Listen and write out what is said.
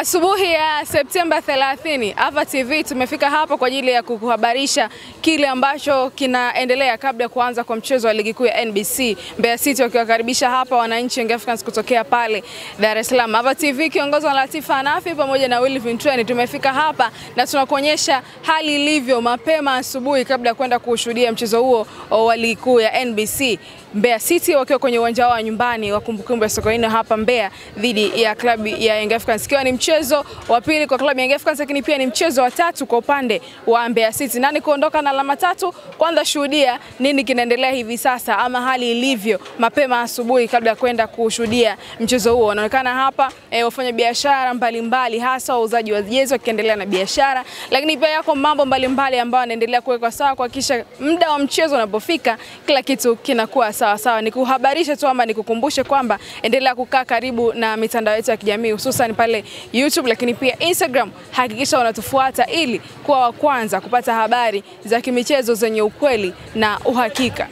Asubuhi ya Septemba 30, Ava TV tumefika hapa kwa ajili ya kukuhabarisha kile ambacho kinaendelea kabla ya kuanza kwa mchezo wa ligi kuu ya NBC. Mbeya City wakiwakaribisha hapa wananchi Young Africans kutokea pale Dar es Salaam. Ava TV kiongozwa na Latifa Hanafi pamoja na Willy Vintweni tumefika hapa na tunakuonyesha hali ilivyo mapema asubuhi kabla ya kwenda kushuhudia mchezo huo wa ligi kuu ya NBC. Mbeya City wakiwa kwenye uwanja wao nyumbani wa Kumbukumbu ya Sokoine hapa Mbeya dhidi ya klabu ya Young Africans. Ikiwa ni mchezo wa pili kwa klabu ya Young Africans, lakini pia ni mchezo wa tatu kwa upande wa Mbeya City. Nani kuondoka na alama tatu? Kwanza shuhudia nini kinaendelea hivi sasa ama hali ilivyo mapema asubuhi kabla ya kwenda kushuhudia mchezo huo. Wanaonekana hapa wafanya biashara mbalimbali hasa wauzaji wa jezi wakiendelea na biashara, lakini pia yako mambo mbalimbali ambayo yanaendelea kuwekwa sawa kuhakikisha muda wa mchezo unapofika kila kitu kinakuwa sawa. Nikuhabarisha tu ama nikukumbushe kwamba endelea kukaa karibu na mitandao yetu ya kijamii hususan pale YouTube, lakini pia Instagram. Hakikisha unatufuata ili kuwa wa kwanza kupata habari za kimichezo zenye ukweli na uhakika.